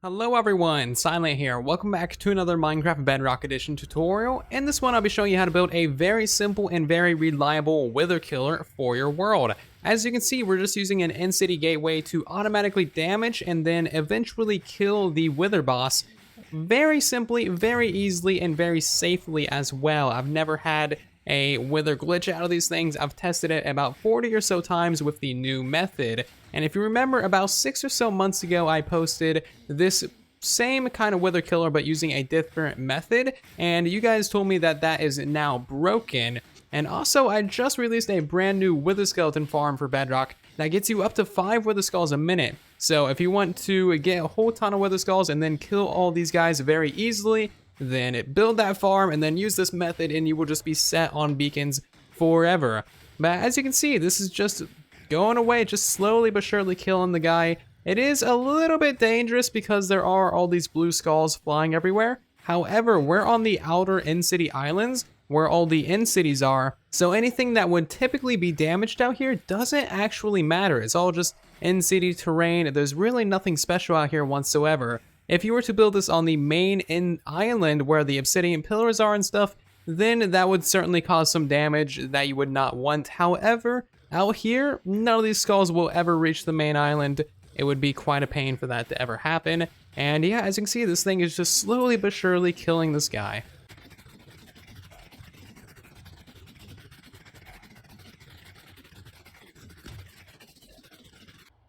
Hello everyone, Silent here. Welcome back to another Minecraft Bedrock Edition tutorial. In this one I'll be showing you how to build a very simple and very reliable wither killer for your world. As you can see, we're just using an in-city gateway to automatically damage and then eventually kill the wither boss very simply, very easily, and very safely as well. I've never had a wither glitch out of these things. I've tested it about 40 or so times with the new method. And if you remember, about 6 or so months ago, I posted this same kind of wither killer, but using a different method. And you guys told me that that is now broken. And also, I just released a brand new wither skeleton farm for Bedrock that gets you up to 5 wither skulls a minute. So if you want to get a whole ton of wither skulls and then kill all these guys very easily, then build that farm and then use this method and you will just be set on beacons forever. But as you can see, this is just going away, just slowly but surely killing the guy. It is a little bit dangerous because there are all these blue skulls flying everywhere. However, we're on the outer in-city islands where all the in-cities are, so anything that would typically be damaged out here doesn't actually matter. It's all just in-city terrain. There's really nothing special out here whatsoever. If you were to build this on the main island where the obsidian pillars are and stuff, then that would certainly cause some damage that you would not want. However, out here, none of these skulls will ever reach the main island. It would be quite a pain for that to ever happen. And yeah, as you can see, this thing is just slowly but surely killing this guy.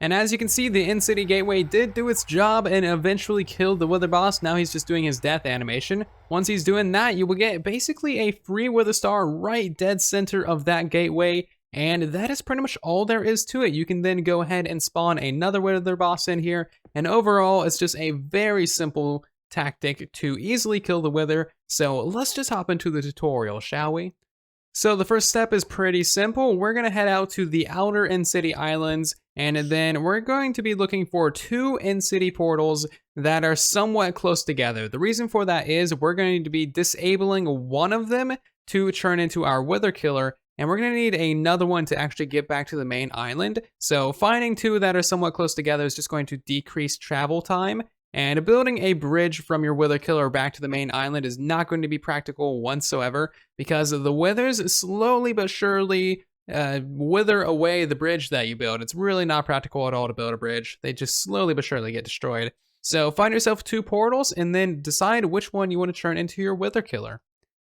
And as you can see, the in-city gateway did do its job and eventually killed the wither boss. Now he's just doing his death animation. Once he's doing that, you will get basically a free wither star right dead center of that gateway. And that is pretty much all there is to it. You can then go ahead and spawn another wither boss in here. And overall, it's just a very simple tactic to easily kill the wither. So let's just hop into the tutorial, shall we? So the first step is pretty simple. We're going to head out to the outer in-city islands, and then we're going to be looking for 2 in-city portals that are somewhat close together. The reason for that is we're going to be disabling one of them to turn into our wither killer, and we're going to need another one to actually get back to the main island. So finding 2 that are somewhat close together is just going to decrease travel time. And building a bridge from your wither killer back to the main island is not going to be practical whatsoever because the withers slowly but surely wither away the bridge that you build. It's really not practical at all to build a bridge. They just slowly but surely get destroyed. So find yourself 2 portals and then decide which one you want to turn into your wither killer.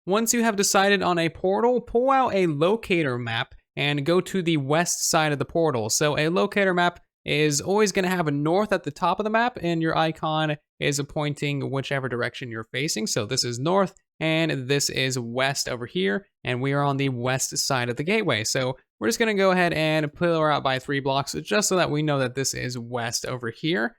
Once you have decided on a portal, pull out a locator map and go to the west side of the portal. So a locator map is always going to have a north at the top of the map, and your icon is pointing whichever direction you're facing. So this is north, and this is west over here, and we are on the west side of the gateway. So we're just going to go ahead and pillar out by 3 blocks just so that we know that this is west over here.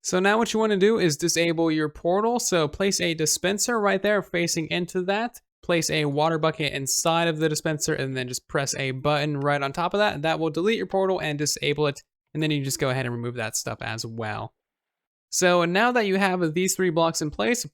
So now what you want to do is disable your portal. So place a dispenser right there facing into that. Place a water bucket inside of the dispenser, and then just press a button right on top of that. That will delete your portal and disable it. And then you just go ahead and remove that stuff as well. So now that you have these 3 blocks in place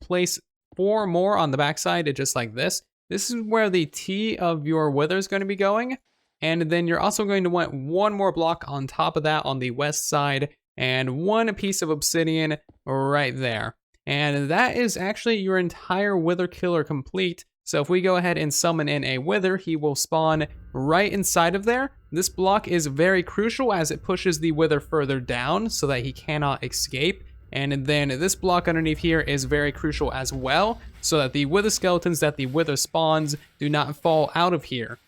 4 more on the backside, just like this. This is where the T of your wither is going to be going. And then you're also going to want 1 more block on top of that on the west side, and 1 piece of obsidian right there. And that is actually your entire wither killer complete. So if we go ahead and summon in a wither, he will spawn right inside of there. This block is very crucial as it pushes the wither further down so that he cannot escape. And then this block underneath here is very crucial as well, so that the wither skeletons that the wither spawns do not fall out of here.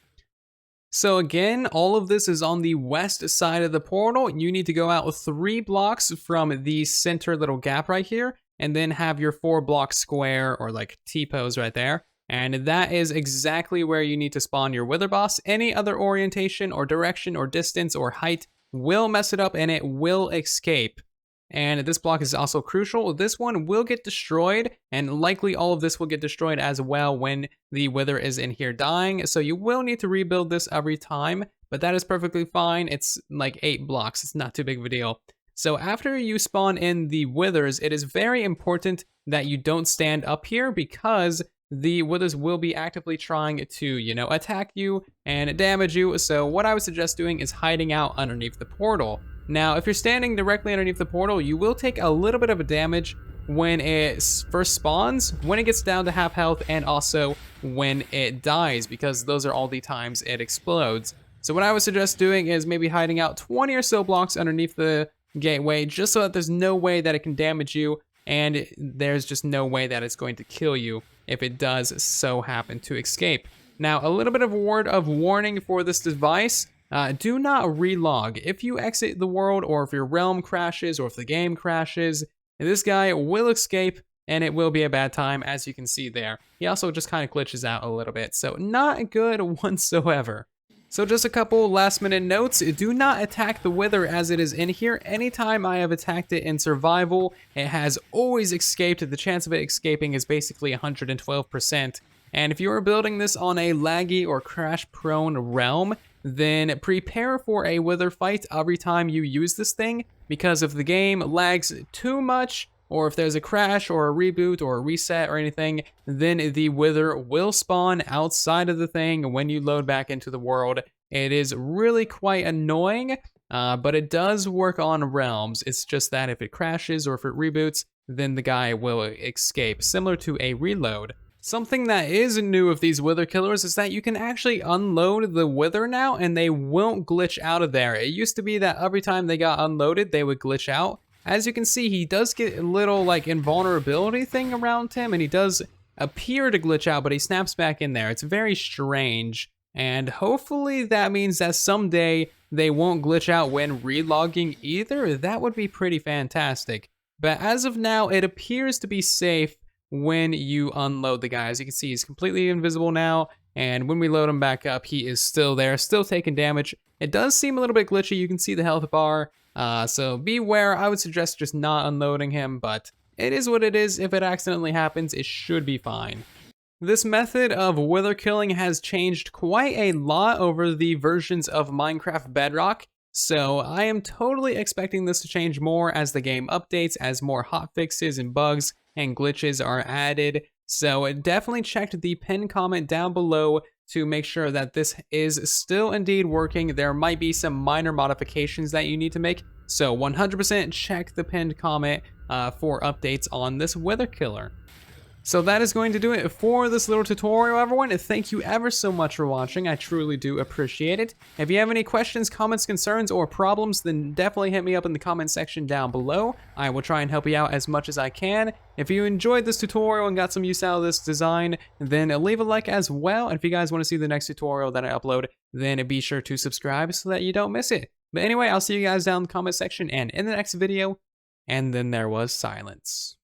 So again, all of this is on the west side of the portal. You need to go out 3 blocks from the center little gap right here, and then have your 4 block square or like T-pose right there. And that is exactly where you need to spawn your wither boss. Any other orientation or direction or distance or height will mess it up and it will escape. And this block is also crucial. This one will get destroyed, and likely all of this will get destroyed as well when the wither is in here dying. So you will need to rebuild this every time, but that is perfectly fine. It's like 8 blocks. It's not too big of a deal. So after you spawn in the withers, it is very important that you don't stand up here because the withers will be actively trying to, attack you and damage you. So what I would suggest doing is hiding out underneath the portal. Now, if you're standing directly underneath the portal, you will take a little bit of a damage when it first spawns, when it gets down to half health, and also when it dies, because those are all the times it explodes. So what I would suggest doing is maybe hiding out 20 or so blocks underneath the gateway, just so that there's no way that it can damage you, and there's just no way that it's going to kill you if it does so happen to escape. Now, a little bit of a word of warning for this device. Do not relog. If you exit the world, or if your realm crashes, or if the game crashes, this guy will escape, and it will be a bad time, as you can see there. He also just kind of glitches out a little bit, so not good whatsoever. So just a couple last minute notes. Do not attack the Wither as it is in here. Anytime I have attacked it in survival, it has always escaped. The chance of it escaping is basically 112%. And if you are building this on a laggy or crash prone realm, then prepare for a Wither fight every time you use this thing, because if the game lags too much, or if there's a crash or a reboot or a reset or anything, then the Wither will spawn outside of the thing when you load back into the world. It is really quite annoying, but it does work on realms. It's just that if it crashes or if it reboots, then the guy will escape, similar to a reload. Something that is new of these Wither killers is that you can actually unload the Wither now, and they won't glitch out of there. It used to be that every time they got unloaded, they would glitch out. As you can see, he does get a little like invulnerability thing around him, and he does appear to glitch out, but he snaps back in there. It's very strange, and hopefully that means that someday they won't glitch out when relogging either. That would be pretty fantastic. But as of now, it appears to be safe when you unload the guy. As you can see, he's completely invisible now, and when we load him back up, he is still there, still taking damage. It does seem a little bit glitchy. You can see the health bar, so beware. I would suggest just not unloading him, but it is what it is. If it accidentally happens, it should be fine. This method of Wither killing has changed quite a lot over the versions of Minecraft Bedrock, so I am totally expecting this to change more as the game updates, as more hotfixes and bugs and glitches are added. So definitely check the pinned comment down below to make sure that this is still indeed working. There might be some minor modifications that you need to make, so 100% check the pinned comment for updates on this Wither killer. So that is going to do it for this little tutorial, everyone. Thank you ever so much for watching. I truly do appreciate it. If you have any questions, comments, concerns, or problems, then definitely hit me up in the comment section down below. I will try and help you out as much as I can. If you enjoyed this tutorial and got some use out of this design, then leave a like as well. And if you guys want to see the next tutorial that I upload, then be sure to subscribe so that you don't miss it. But anyway, I'll see you guys down in the comment section and in the next video. And then there was silence.